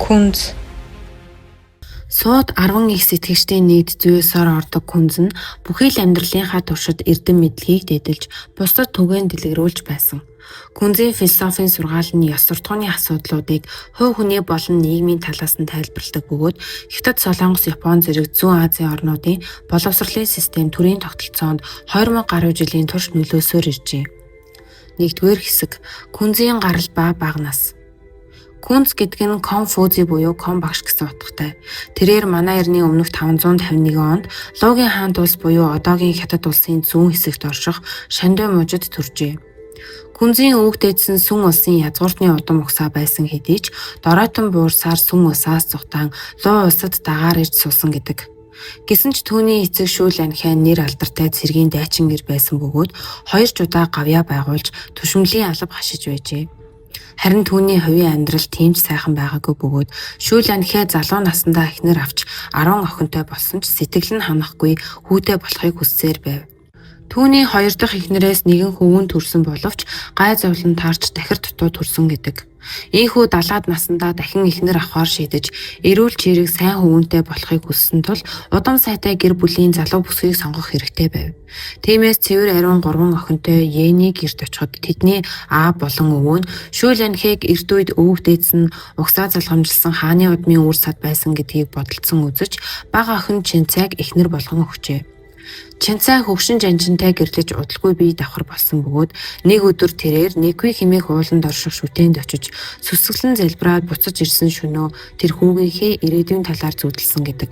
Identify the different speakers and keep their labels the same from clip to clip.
Speaker 1: Күнз. Сууд 10 их сэтгэгчдийн нийт зүйсээр ордог күнз нь бүхий л амьдралынхаа туршид эрдэм мэдлэгийг дэдэлж бусдад түгээн дэлгэрүүлж байсан. Күнзийн философийн сургаал нь ёс суртахууны асуудлуудыг хувь хүний болон нийгмийн талаас нь тайлбарладаг бөгөөд Хятад, Солонгос, Япон зэрэг зүүн Азийн орнуудын боловсролын систем төрийн тогтолцоонд 2000 гаруй жилийн турш нөлөөсөөр иржээ. Нэгдүгээр хэсэг. Күнзийн гарал ба бага нас. Күнз гэдэг нь Конфуци буюу Кон багш гэсэн утгатай. Тэрээр манай эртний өмнөх 551 онд Лугийн хаант улс буюу одоогийн Хятад улсын зүүн хэсэгт орших Шаньдуй мужид төржээ. Күнзийн өвөг дээдсэн Сүн улсын язгууртны удам угсаа байсан хэдий ч доройтон буурсаар Сүн улсаас зугатан Лу улсад дагаар ирж суусан гэдэг. Гэсэн ч түүний эцэг Шүүл Анхай нэр алдартай цэргийн дайчин гэр байсан бөгөөд 2 удаа гавьяа байгуулж түшмэлийн алба хашиж байжээ. Харин түүний хувийн амьдрал тийм ч сайхан байгаагүй бөгөөд Шүүл Анхай залуу наснда эхнэр авч 10 охинтой болсон ч сэтгэл нь ханахгүй хүүтэй болохыг хүссээр байв. Түүний 2 дахь эхнэрээс нэгэн хөвгөн төрсөн боловч гай зовлон таарч дахир дутуу төрсөн гэдэг. Ийхүү далаад насандаа дахин эхнэр авахар шийдэж эрүүл чирэг сайн хөвгөнтэй болохыг хүссэн тул удам сайтай гэр бүлийн залуу бүсгийг сонгох хэрэгтэй байв. Тиймээс цэвэр ариун 3 охинтой Йенийг гэрт очиход тэдний аав болон өвөө нь Шүүл Анхайг эрт үед өвөг дээдсэн угсаа залгамжилсан хааны удмын үр сад байсан гэдгийг бодолцсон үзэж бага охин Чинцайг эхнэр болгон өгчээ. Чинцай хөвшин жанжинтай гэрлэж удалгүй бие давхар болсон бөгөөд нэг өдөр тэрээр нэггүй хэмээх ууланд орших шүтээнд очиж сүсгэлэн залбираад буцаж ирсэн шөнөө тэр хүүгийнхээ ирээдүйн талаар зүудэлсэн гэдэг.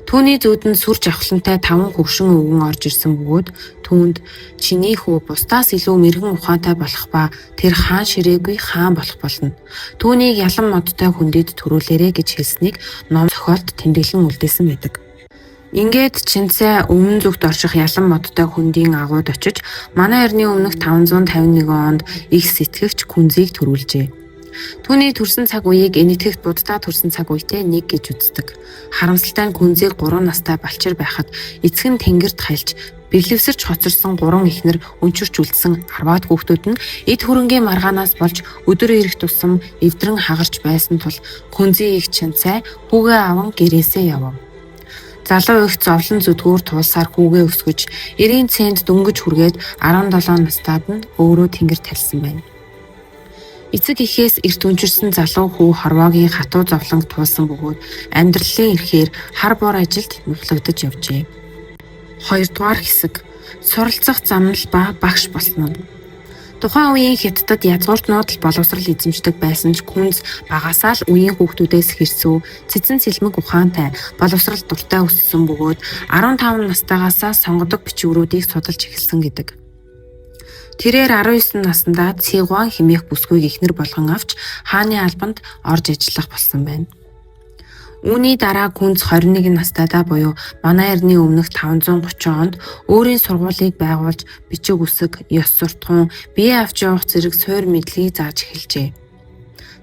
Speaker 1: Түүний зүйд нь сүр жавхлантай 5 хөвшин өвгөн орж ирсэн бөгөөд түүнд чиний хүү бусдаас илүү мэрэгэн ухаантай болох ба тэр хаан ширээгүй хаан болох болно. Түүнийг ялан модтой хүндэд төрүүлээрэ гэж хэлснийг ном зохиолд тэмдэглэн үлдээсэн байдаг. Ингээд Чинцай өмнө зүгт орших ялан модтой хүндийн агууд очиж манай эртний өмнөх 551 онд их сэтгэгч Күнзийг төрүүлжээ. Түүний төрсэн цаг үеийг энэтхэгт Буддаа төрсэн цаг үетэй нэг гэж үздэг. Харамсалтай нь Күнзийг 3 настай балчир байхад эцэг нь тэнгэрт хайлж бэлэвсэрч хоцорсон 3 эхнэр өнчөрч үлдсэн 10-аад хүүхдүүд нь эд хөрөнгийн маргаанаас болж өдөр ирэх тусам эвдрэн хагарч байсан тул Күнзийн их Чинцай хүүгээ аван гэрээсээ явав. Залуу их зовлон зүдгүүр туулсаар хүүгээ өсгөж 90 цент дөнгөж хүргээд 17 настайд нь өөрөө тэнгэр талсан байна. Эцэг эхээс эрт өнчирсэн залуу хүү хорвоогийн хатуу зовлонг туулсан бөгөөд амьдралын эрхээр хар бор ажилд нухлагдаж явжээ. 2 дугаар хэсэг. Суралцах замнал ба багш болсон нь. Тухайн үеийн Хятадд язгууртнууд л боловсрал эзэмшдэг байсан ч Күнз багасаа л үеийн хүүхдүүдээс хэрсүү, цэцэн сэлмэг ухаантай, боловсрал дуртай өссөн бөгөөд 15 настайгаасаа сонгодог бичвэрүүдийг судалж эхэлсэн гэдэг. Тэрээр 19 наснда Цигуан хэмээх бүсгүйг эхнэр болгон авч хааны албанд орж ажиллах болсон байна. Үүний дараа Күнз 21 настайдаа буюу манай эртний өмнөх 530 онд өөрийн сургуулийг байгуулж бичиг үсэг, ёс суртахуун, бие авч явах зэрэг суур мэдлэгийг зааж эхэлжээ.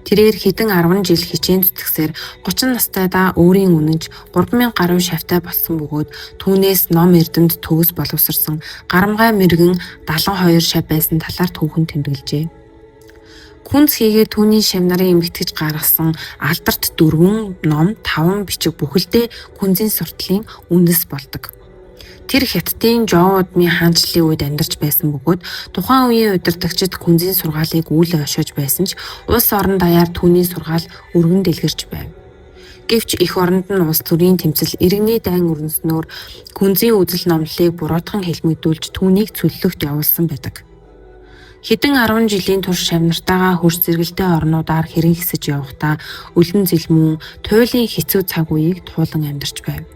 Speaker 1: Тэрээр хэдэн 10 жил хичээн зүтгэсээр 30 настайдаа өөрийн үнэнч 3000 гаруй шавтай болсон бөгөөд түүнээс ном эрдэмд төгс боловсрсан гарамгай мэргэн 72 шав байсан талаар түүхэн тэмдэглэжээ. Күнз хийгээд түүний шав нарын эмгэгтгэж гаргасан алдарт 4 ном, 5 бичиг бүхэлдээ Күнзийн сурталын үндэс болдог. Тэр Хятадын Жоо удмын хаанчлалын үед амьдарч байсан бөгөөд тухайн үеийн удирдагчид Күнзийн сургаалыг үл ойшоож байсан ч улс орон даяар түүний сургаал өргөн дэлгэрч байв. Гэвч эх оронд нь улс төрийн тэмцэл иргэний дайн өрнснөөр Күнзийн үзэл номлолыг буруутхан хэлмэгдүүлж түүнийг цөллөгт явуулсан байдаг. Хэдэн 10 жилийн турш шавнартайгаа хөрс зэрэгэлтэй орнуудаар хэрэн хэсэж явахдаа өлөн зэлмүүн туйлын хэцүү цаг үеийг туулан амьдарч байв.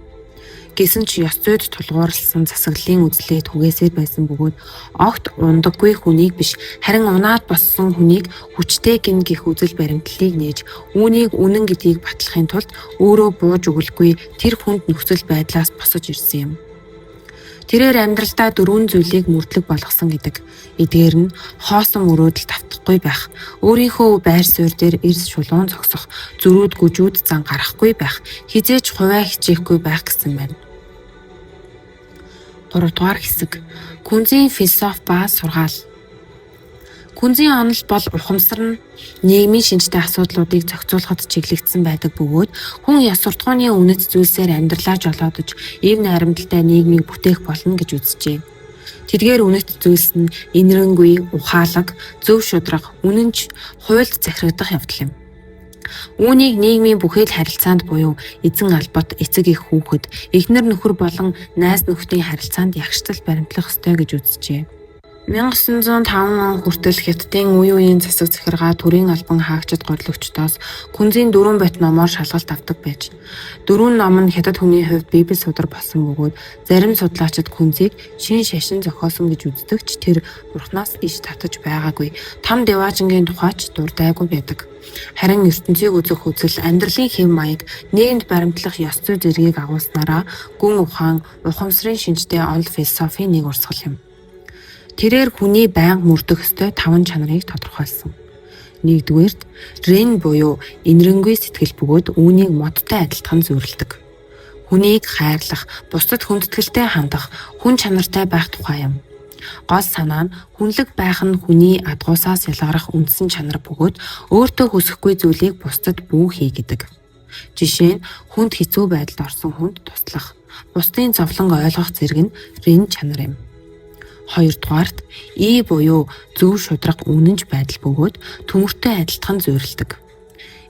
Speaker 1: Гэсэн ч ёс зүйд тулгуурласан засаглалын үзлээ түгээсээр байсан бөгөөд огт ундаггүй хүнийг биш харин унаад боссон хүнийг хүчтэй гин гих үзэл баримтлалыг нээж үүнийг үнэн гэдгийг батлахын тулд өөрөө бууж өгөлгүй тэр хүнд нөхцөл байдлаас босож ирсэн юм. Тэрээр амьдралдаа 4 зүйлийг мөрдлөг болгосон гэдэг. Эдгээр нь хоосон мөрөөдөл тавтахгүй байх, өөрийнхөө байр суурь дээр эрс шулуун зогсох, зөрүүд гүжүүд зан гарахгүй байх, хизээч хуваа хичээхгүй байх гэсэн байна. 3 дугаар хэсэг. Күнзийн философи ба сургаал. Күнзийн онол бол ухамсар нь нийгмийн шинжтэй асуудлуудыг зохицуулахад чиглэгдсэн байдаг бөгөөд хүн ёс суртахууны үнэт зүйлсээр амьдралаа жолоодож ив найрамдалтай нийгмийг бүтээх болно гэж үзжээ. Тэдгээр үнэт зүйлс нь инэрэнгүй, ухаалаг, зөв шударга, үнэнч, хуульд захирагдах явдал юм. Үүнийг нийгмийн бүхэл харилцаанд буюу эзэн албат, эцэг эх хүүхэд, эхнэр нөхөр болон найз нөхдийн харилцаанд ягштал баримтлах ёстой гэж үзжээ. 1905 он хүртэл Хятадын үе үеийн засаг захиргаа төрийн албан хаагчид горлогчдоос Күнзийн 4 бот номоор шалгалт авдаг байж. 4 ном нь Хятад хүний хувьд библи судар болсон бөгөөд зарим судлаачид Күнзийг шин шашин зохиосон гэж үздэг ч тэр бурхнаас иш татаж байгаагүй. Там Деважингийн тухайч дурдайгүй байдаг. Харин ертөнцийг үзэх үзэл, амьдралын хэв маяг, нийгэмд баримтлах ёс зүй зэргийг агуулснараа гүн ухаан, ухамсарын шинжтэй онол философийн нэг урсгал юм. Тэрээр хүний байнга мөрдөх ёстой 5 чанарыг тодорхойлсон. Нэгдүгээрт рен буюу инэрэнгүй сэтгэл бөгөөд үүнийг модтой адилтхан зөвөрлөдөг. Хүнийг хайрлах, бусдад хүндэтгэлтэй хандах, хүн чанартай байх тухай юм. Гол санаа нь хүнлэг байх нь хүний адгуусаас ялгарах үндсэн чанар бөгөөд өөртөө хүсэхгүй зүйлийг бусдад бүү хий гэдэг. Жишээ нь хүнд хэцүү байдалд орсон хүнд туслах, бусдын зовлон ойлгох зэрэг нь рен чанар юм. Хоёрдугаарт И буюу зөв шударга үнэнч байдал бөгөөд төмөртэй адилтхан зөвөрлөдөг.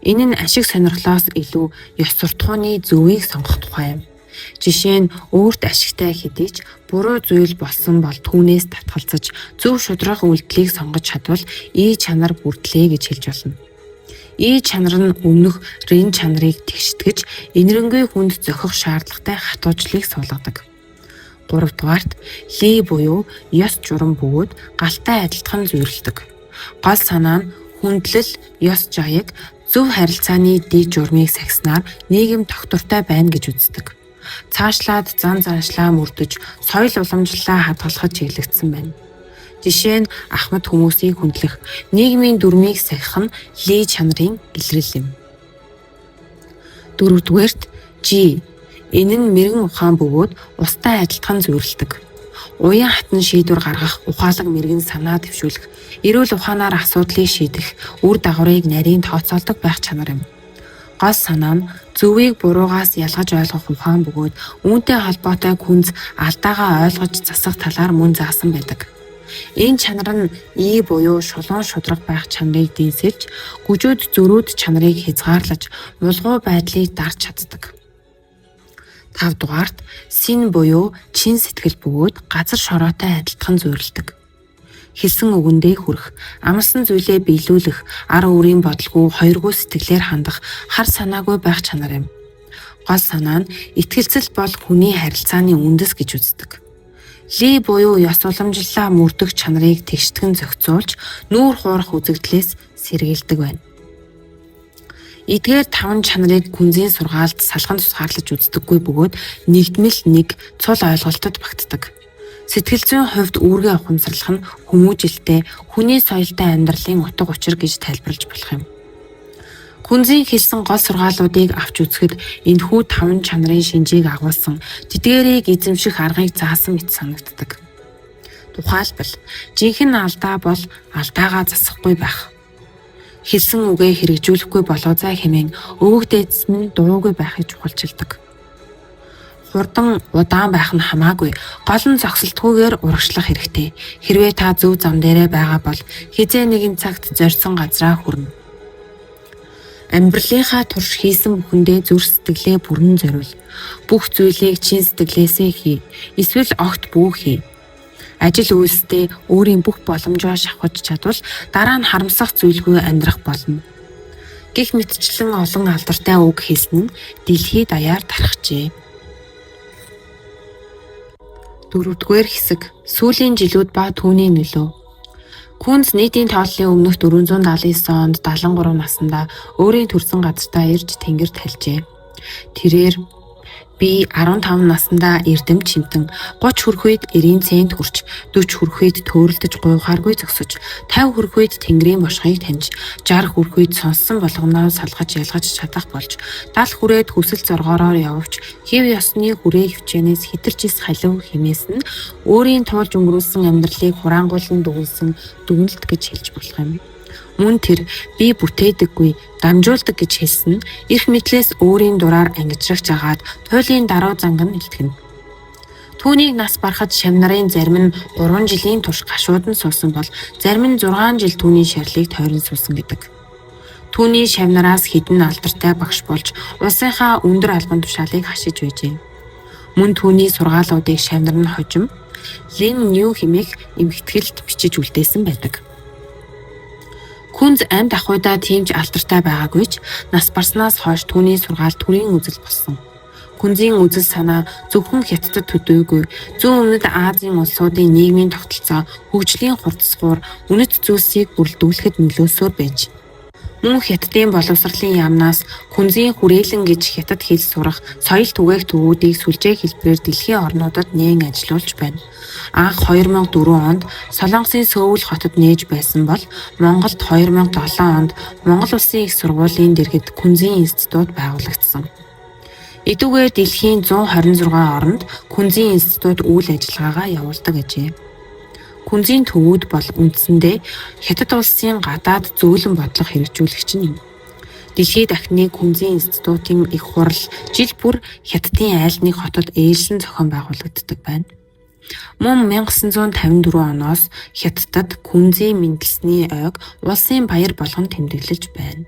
Speaker 1: Энэ нь ашиг сонирхлоос илүү ёс суртахууны зөвийг сонгох тухай юм. Жишээ нь өөрт ашигтай хэдий ч буруу зүйл болсон бол түүнээс татгалзаж зөв шударга үйлдэлийг сонгож чадвал И чанар бүрдлээ гэж хэлж болно. И чанар нь өмнөх рен чанарыг тэгштгэж инэрэнгүй хүнд зохих шаардлагатай хатуужлыг суулгадаг. 3-дугаарт Ли буюу ёс журам бөгөөд галтай адилтхан зөвөрлөдөг. Гол санаа нь хүндлэл, ёс жаяг, зөв харилцааны дэг журмыг сахиснаар нийгэм тогтвортой байна гэж үздэг. Цаашлаад зан заншлаа мөрдөж, соёл уламжлалаа хадгалахад чиглэгдсэн байна. Жишээ нь ахмад хүмүүсийг хүндлэх, нийгмийн дүрмийг сахих нь Ли чанарын илрэл юм. 4-дүгээрт Жи. Энэ нь мэрэгэн ухаан бөгөөд устай адилтхан зөвөрлөдөг. Уян хатан шийдвэр гаргах, ухаалаг мэрэгэн санаа дэвшүүлэх, эрүүл ухаанаар асуудлыг шийдэх, үр дагаврыг нарийн тооцоолдог байх чанар юм. Гол санаа нь зөвийг буруугаас ялгаж ойлгох ухаан бөгөөд үүнтэй холбоотой күнз алдаагаа ойлгож засах талаар мөн заасан байдаг. Энэ чанар нь И буюу шулуун шударга байх чанарыг дийсэлж, гүжүүд зөрүүд чанарыг хязгаарлаж, мулгуу байдлыг дарж чаддаг. 5-дугаарт Син буюу чин сэтгэл бөгөөд газар шороотой адилтхан зөвөрлөдөг. Хэлсэн үгэндээ хүрэх, амарсан зүйлээ биелүүлэх, ар өөрийн бодолгүй, хоёргүй сэтгэлээр хандах, хар санаагүй байх чанар юм. Гол санаа нь итгэлцэл бол хүний харилцааны үндэс гэж үздэг. Ли буюу ёс уламжлалаа мөрдөх чанарыг тэгштгэн зохицуулж, нүүр хуурах үзэгдлээс сэргийлдэг байна. Эдгээр 5 чанарыг Күнзийн сургаалд салган тусгаарлаж үздэггүй бөгөөд нэгдмэл нэг цул ойлголтод багтдаг. Сэтгэл зүйн хувьд үүргээ ухамсарлах нь хүмүүжилтэй, хүний соёлтой амьдралын утга учир гэж тайлбарлаж болох юм. Күнзийн хэлсэн гол сургаалуудыг авч үзэхэд энэхүү 5 чанарын шинжийг агуулсан, тэдгээрийг эзэмших аргыг заасан мэт санагддаг. Тухайлбал, жинхэнэ алдаа бол алдаагаа засахгүй байх. Хэлсэн үгээ хэрэгжүүлэхгүй болоозай хэмээн өвөг дээдс нь дуугүй байхыг чухалчилдаг. Хурдан удаан байх нь хамаагүй, гол нь зогсолтгүйгээр урагшлах хэрэгтэй. Хэрвээ та зөв зам дээрээ байгаа бол хизээ нэгэн цагт зорьсон газраа хүрнэ. Амьдралынхаа турш хийсэн бүхэндээ зүрх сэтгэлээ бүрэн зориул. Бүх зүйлийг чин сэтгэлээсээ хий. Эсвэл огт бүү хий. Ажил үйлсдээ өөрийн бүх боломжоо шавхаж чадвал дараа нь харамсах зүйлгүй амьдрах болно. Гэх мэтчлэн олон алдартай үг хэлсэн нь дэлхий даяар тархжээ. 4-р хэсэг сүүлийн жилүүд ба түүний нөлөө. Күнз нийтийн тооллын өмнөх 479 онд 73 наснда өөрийн төрсэн газартаа ирж тэнгэрт хэлжээ. Тэрээр Би 15 наснда эрдэм чимтэн 30 хүрэх үед 90 цент хүрч 40 хүрэх үед төөрөлдөж гуйхааргүй зогсож 50 хүрэх үед тэнгэрийн бошхыг таньж 60 хүрэх үед сонссон болгоомноо салгаж ялгаж чадах болж 70 хүрээд хүсэл зоргоороор явж хэв ёсны хүрээ хвчээнээс хитэрч ис халив химээс нь өөрийн туулж өнгөрүүлсэн амьдралыг хураангуйлан дүгнсэн дүгнэлт гэж хэлж болох юм. Мөн тэр би бүтээдэггүй, дамжуулдаг гэж хэлсэн нь эрх мэдлээс өөрийн дураар ангижрагч агаад туйлын даруй занган илтгэнэ. Түүнийг нас барахад шавь нарын зарим нь 3 жилийн турш гашуудан суусан бол зарим нь 6 жил түүний шарилыг тойрон суусан гэдэг. Түүний шавь нараас хідэн алдартай багш болж улсынхаа өндөр албан тушаалыг хашиж байжээ. Мөн түүний сургаалуудыг шавь нар нь хожим Лин Нью хэмээх эмхэтгэлд бичиж үлдээсэн байдаг. Күнз амьд ахуйдаа тиймж алдартай байгаагүй ч нас барснаас хойш түүний сургаал төрийн үзэл болсон. Күнзийн үзэл санаа зөвхөн Хятадд төдийгүй зүүн өмнөд Азийн улсуудын нийгмийн тогтолцоо хөгжлийн хурцсуур үнэт зүйлсийг бүрэлдүүлэхэд нөлөөсөөр байж. Мөн Хятадын боловсролын яамнаас күнзийн хүрээлэн гэж Хятад хэл сурах соёл түгээх төвүүдийг сүлжээ хэлбэрээр дэлхийн орнуудад нээн ажилуулж байна. Анх 2004 онд Солонгосын Сөүл хотод нээж байсан бол Монголд 2007 онд Монгол Улсын их сургуулийн дэргэд Күнзийн институт байгуулагдсан. Идүүгээр дэлхийн 126 оронд Күнзийн институт үйл ажиллагаагаа явуулдаг ажээ. Күнзийн төвүүд бол үндсэндээ Хятад улсын гадаад зөөлөн бодлого хэрэгжүүлэгч юм. Дэлхийд дахны Күнзийн институтын их хурал жил бүр Хятадын айл нэг хотод ээлжлэн зохион байгуулагддаг байна. Мөн 1954 оноос Хятадд Күнзийн мэндэлсний ойг улсын баяр болгон тэмдэглэж байна.